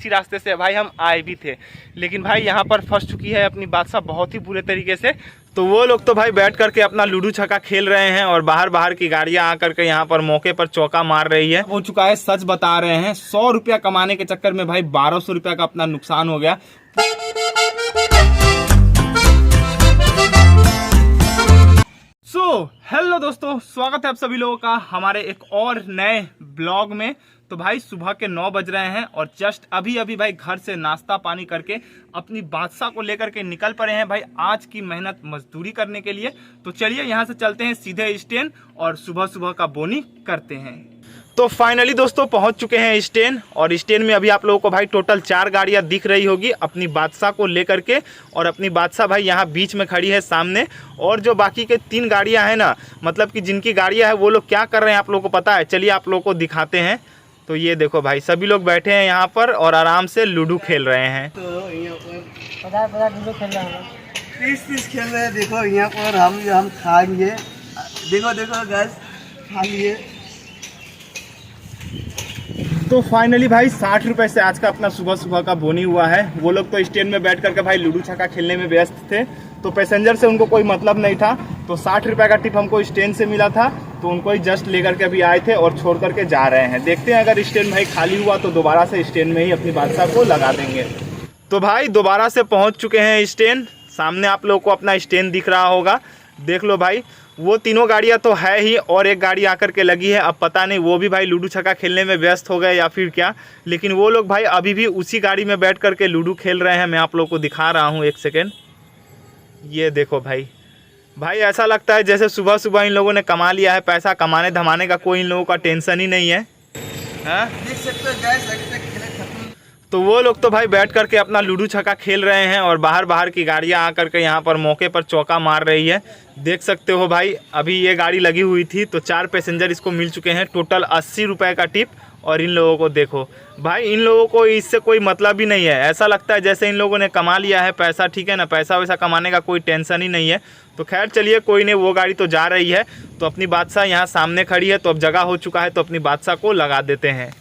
इसी रास्ते से भाई हम आए भी थे, लेकिन भाई यहाँ पर फंस चुकी है अपनी बादशाह बहुत ही बुरे तरीके से। तो वो लोग तो भाई बैठ करके अपना लूडो छक्का खेल रहे हैं और बाहर की गाड़ियां आकर के यहाँ पर मौके पर चौका मार रही है। हो चुका है, सच बता रहे हैं, 100 रुपया कमाने के चक्कर में भाई 1200 रुपया का अपना नुकसान हो गया। हेलो दोस्तों, स्वागत है आप सभी लोगों का हमारे एक और नए ब्लॉग में। तो भाई सुबह के 9 बज रहे हैं और जस्ट अभी भाई घर से नाश्ता पानी करके अपनी बादशाह को लेकर के निकल पड़े हैं भाई आज की मेहनत मजदूरी करने के लिए। तो चलिए यहाँ से चलते हैं सीधे स्टैंड और सुबह का बोनी करते हैं। तो फाइनली दोस्तों पहुंच चुके हैं स्टैंड, और स्टैंड में अभी आप लोगों को भाई टोटल 4 गाड़ियां दिख रही होगी अपनी बादशाह को लेकर के। और अपनी बादशाह भाई यहाँ बीच में खड़ी है सामने, और जो बाकी के 3 गाड़ियां हैं ना, मतलब कि जिनकी गाड़ियां है वो लोग क्या कर रहे हैं आप लोगों को पता है? चलिए आप लोगों को दिखाते हैं। तो ये देखो भाई सभी लोग बैठे हैं यहाँ पर और आराम से लूडो खेल रहे हैं। तो यहाँ पर लूडो खेल रहे हैं, 30 खेल रहे हैं। देखो यहाँ पर हम खाएंगे, देखो गैस खा लिए। तो फाइनली भाई 60 रुपए से आज का अपना सुबह का बोनी हुआ है। वो लोग तो स्टैंड में बैठ करके भाई लूडो छक्का खेलने में व्यस्त थे, तो पैसेंजर से उनको कोई मतलब नहीं था। तो 60 रुपए का टिप हमको स्टैंड से मिला था, तो उनको ही जस्ट लेकर के अभी आए थे और छोड़ करके जा रहे हैं। देखते हैं अगर स्टैंड भाई खाली हुआ तो दोबारा से स्टैंड में ही अपनी बादशाह को लगा देंगे। तो भाई दोबारा से पहुंच चुके हैं स्टैंड। सामने आप लोग को अपना स्टैंड दिख रहा होगा, देख लो भाई। वो तीनों गाड़ियां तो है ही और एक गाड़ी आकर के लगी है। अब पता नहीं वो भी भाई लूडो छक्का खेलने में व्यस्त हो गए या फिर क्या, लेकिन वो लोग भाई अभी भी उसी गाड़ी में बैठ करके लूडो खेल रहे हैं। मैं आप लोग को दिखा रहा हूँ, एक सेकेंड। ये देखो भाई ऐसा लगता है जैसे सुबह इन लोगों ने कमा लिया है पैसा। कमाने धमाने का कोई इन लोगों का टेंशन ही नहीं है। देख सकते हो गैस, तो वो लोग तो भाई बैठ करके अपना लूडो छक्का खेल रहे हैं और बाहर की गाड़ियां आकर के यहाँ पर मौके पर चौका मार रही है। देख सकते हो भाई, अभी ये गाड़ी लगी हुई थी तो 4 पैसेंजर इसको मिल चुके हैं। टोटल 80 रुपये का टिप। और इन लोगों को देखो भाई, इन लोगों को इससे कोई मतलब ही नहीं है। ऐसा लगता है जैसे इन लोगों ने कमा लिया है पैसा, ठीक है ना, पैसा वैसा कमाने का कोई टेंशन ही नहीं है। तो खैर चलिए कोई नहीं, वो गाड़ी तो जा रही है। तो अपनी बादशाह यहाँ सामने खड़ी है, तो अब जगह हो चुका है तो अपनी बादशाह को लगा देते हैं।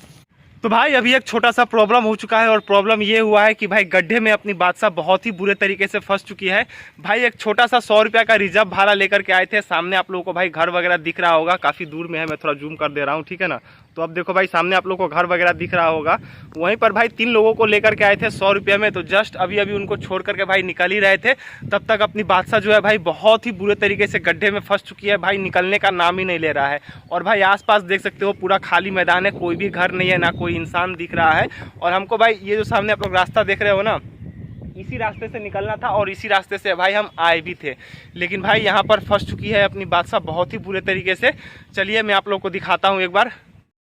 तो भाई अभी एक छोटा सा प्रॉब्लम हो चुका है, और प्रॉब्लम ये हुआ है कि भाई गड्ढे में अपनी बादशाह बहुत ही बुरे तरीके से फंस चुकी है। भाई एक छोटा सा 100 रुपये का रिजर्व भाड़ा लेकर के आए थे। सामने आप लोगों को भाई घर वगैरह दिख रहा होगा, काफ़ी दूर में है, मैं थोड़ा जूम कर दे रहा हूँ, ठीक है ना। तो अब देखो भाई सामने आप लोगों को घर वगैरह दिख रहा होगा। वहीं पर भाई 3 लोगों को लेकर के आए थे 100 रुपये में। तो जस्ट अभी उनको छोड़ करके भाई निकल ही रहे थे, तब तक अपनी बादशाह जो है भाई बहुत ही बुरे तरीके से गड्ढे में फंस चुकी है। भाई निकलने का नाम ही नहीं ले रहा है। और भाई आसपास देख सकते हो पूरा खाली मैदान है, कोई भी घर नहीं है, ना कोई इंसान दिख रहा है। और हमको भाई ये जो सामने आप लोग रास्ता देख रहे हो ना, इसी रास्ते से निकलना था और इसी रास्ते से भाई हम आए भी थे, लेकिन भाई यहाँ पर फंस चुकी है अपनी बादशाह बहुत ही बुरे तरीके से। चलिए मैं आप लोग को दिखाता हूँ एक बार।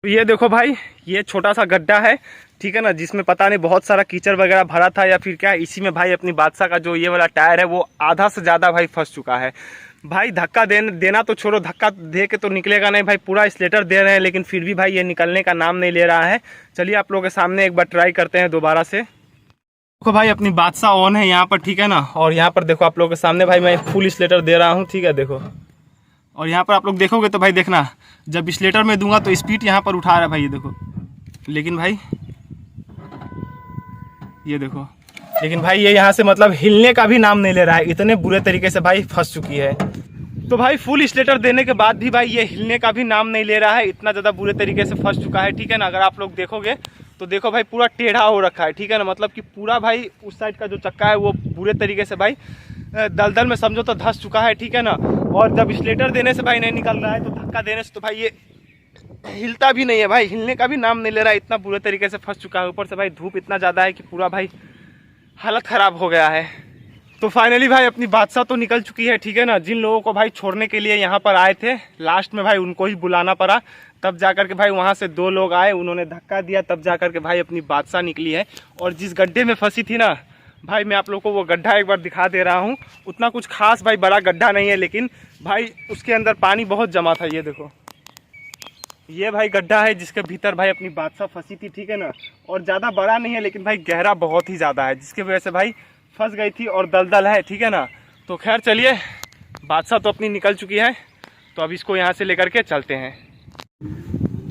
तो ये देखो भाई, ये छोटा सा गड्ढा है, ठीक है ना, जिसमें पता नहीं बहुत सारा कीचड़ वगैरह भरा था या फिर क्या। इसी में भाई अपनी बादशाह का जो ये वाला टायर है वो आधा से ज़्यादा भाई फंस चुका है। भाई धक्का देना तो छोड़ो, धक्का दे के तो निकलेगा नहीं भाई, पूरा स्लेटर दे रहे हैं, लेकिन फिर भी भाई ये निकलने का नाम नहीं ले रहा है। चलिए आप लोगों के सामने एक बार ट्राई करते हैं दोबारा से। देखो भाई अपनी बादशाह ऑन है यहाँ पर, ठीक है ना। और यहाँ पर देखो आप लोगों के सामने भाई मैं फुल स्लेटर दे रहा हूँ, ठीक है, देखो। और यहाँ पर आप लोग देखोगे तो भाई देखना, जब स्लेटर में दूंगा तो स्पीड यहाँ पर उठा रहा है भाई, ये देखो। लेकिन भाई ये देखो, लेकिन भाई ये यहाँ से मतलब हिलने का भी नाम नहीं ले रहा है, इतने बुरे तरीके से भाई फंस चुकी है। तो भाई फुल स्लेटर देने के बाद भी भाई ये हिलने का भी नाम नहीं ले रहा है, इतना ज़्यादा बुरे तरीके से फंस चुका है, ठीक है ना। अगर आप लोग देखोगे तो देखो भाई पूरा टेढ़ा हो रखा है, ठीक है ना, मतलब कि पूरा भाई उस साइड का जो चक्का है वो बुरे तरीके से भाई दलदल में समझो तो धंस चुका है, ठीक है ना। और जब स्लेटर देने से भाई नहीं निकल रहा है तो धक्का देने से तो भाई ये हिलता भी नहीं है भाई, हिलने का भी नाम नहीं ले रहा है, इतना बुरे तरीके से फंस चुका है। ऊपर से भाई धूप इतना ज़्यादा है कि पूरा भाई हालत ख़राब हो गया है। तो फाइनली भाई अपनी बादशाह तो निकल चुकी है, ठीक है ना। जिन लोगों को भाई छोड़ने के लिए यहाँ पर आए थे, लास्ट में भाई उनको ही बुलाना पड़ा, तब जाकर के भाई वहाँ से 2 लोग आए, उन्होंने धक्का दिया, तब जाकर के भाई अपनी बादशाह निकली है। और जिस गड्ढे में फंसी थी ना भाई, मैं आप लोगों को वो गड्ढा एक बार दिखा दे रहा हूँ। उतना कुछ खास भाई बड़ा गड्ढा नहीं है, लेकिन भाई उसके अंदर पानी बहुत जमा था। ये देखो, ये भाई गड्ढा है जिसके भीतर भाई अपनी बादशाह फंसी थी, ठीक है ना। और ज़्यादा बड़ा नहीं है, लेकिन भाई गहरा बहुत ही ज़्यादा है, जिसकी वजह से भाई फंस गई थी और दलदल है, ठीक है ना। तो खैर चलिए, बादशाह तो अपनी निकल चुकी है, तो अब इसको यहाँ से लेकर के चलते हैं।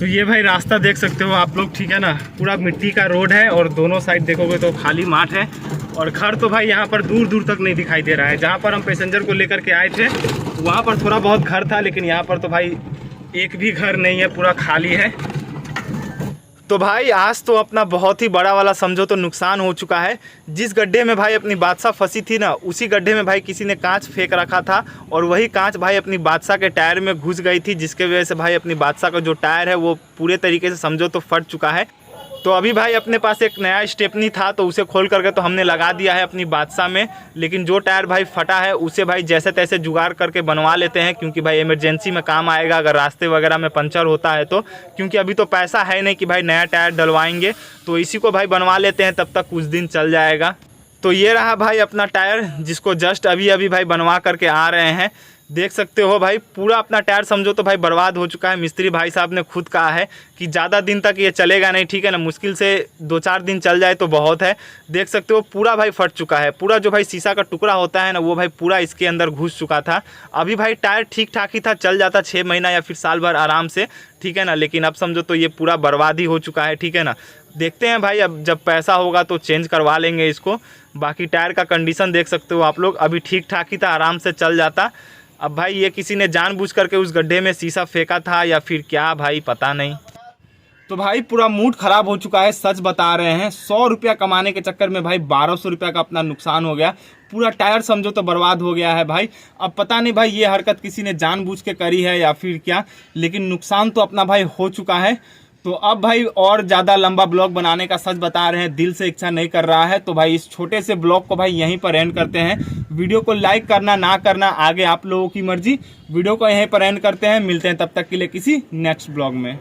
तो ये भाई रास्ता देख सकते हो आप लोग, ठीक है ना, पूरा मिट्टी का रोड है और दोनों साइड देखोगे तो खाली माठ है। और घर तो भाई यहाँ पर दूर दूर तक नहीं दिखाई दे रहा है। जहाँ पर हम पैसेंजर को लेकर के आए थे वहाँ पर थोड़ा बहुत घर था, लेकिन यहाँ पर तो भाई एक भी घर नहीं है, पूरा खाली है। तो भाई आज तो अपना बहुत ही बड़ा वाला समझो तो नुकसान हो चुका है। जिस गड्ढे में भाई अपनी बादशाह फंसी थी ना, उसी गड्ढे में भाई किसी ने कांच फेंक रखा था और वही कांच भाई अपनी बादशाह के टायर में घुस गई थी, जिसके वजह से भाई अपनी बादशाह का जो टायर है वो पूरे तरीके से समझो तो फट चुका है। तो अभी भाई अपने पास एक नया स्टेपनी था तो उसे खोल करके तो हमने लगा दिया है अपनी बादशाह में, लेकिन जो टायर भाई फटा है उसे भाई जैसे तैसे जुगाड़ करके बनवा लेते हैं, क्योंकि भाई इमरजेंसी में काम आएगा अगर रास्ते वगैरह में पंचर होता है तो। क्योंकि अभी तो पैसा है नहीं कि भाई नया टायर डलवाएंगे, तो इसी को भाई बनवा लेते हैं, तब तक कुछ दिन चल जाएगा। तो ये रहा भाई अपना टायर, जिसको जस्ट अभी अभी भाई बनवा करके आ रहे हैं। देख सकते हो भाई पूरा अपना टायर समझो तो भाई बर्बाद हो चुका है। मिस्त्री भाई साहब ने खुद कहा है कि ज़्यादा दिन तक ये चलेगा नहीं, ठीक है ना, मुश्किल से 2-4 दिन चल जाए तो बहुत है। देख सकते हो पूरा भाई फट चुका है, पूरा जो भाई शीशा का टुकड़ा होता है ना वो भाई पूरा इसके अंदर घुस चुका था। अभी भाई टायर ठीक ठाक ही था, चल जाता 6 महीना या फिर साल भर आराम से, ठीक है ना, लेकिन अब समझो तो ये पूरा बर्बाद ही हो चुका है, ठीक है ना। देखते हैं भाई अब जब पैसा होगा तो चेंज करवा लेंगे इसको। बाकी टायर का कंडीशन देख सकते हो आप लोग, अभी ठीक ठाक ही था, आराम से चल जाता। अब भाई ये किसी ने जानबूझ करके उस गड्ढे में शीशा फेंका था या फिर क्या भाई पता नहीं। तो भाई पूरा मूड खराब हो चुका है, सच बता रहे हैं। 100 रुपया कमाने के चक्कर में भाई 1200 रुपया का अपना नुकसान हो गया। पूरा टायर समझो तो बर्बाद हो गया है भाई। अब पता नहीं भाई ये हरकत किसी ने जानबूझ के करी है या फिर क्या, लेकिन नुकसान तो अपना भाई हो चुका है। तो अब भाई और ज़्यादा लंबा ब्लॉग बनाने का सच बता रहे हैं दिल से इच्छा नहीं कर रहा है, तो भाई इस छोटे से ब्लॉग को भाई यहीं पर एंड करते हैं। वीडियो को लाइक करना ना करना आगे आप लोगों की मर्जी। वीडियो को यहीं पर एंड करते हैं, मिलते हैं तब तक के लिए किसी नेक्स्ट ब्लॉग में।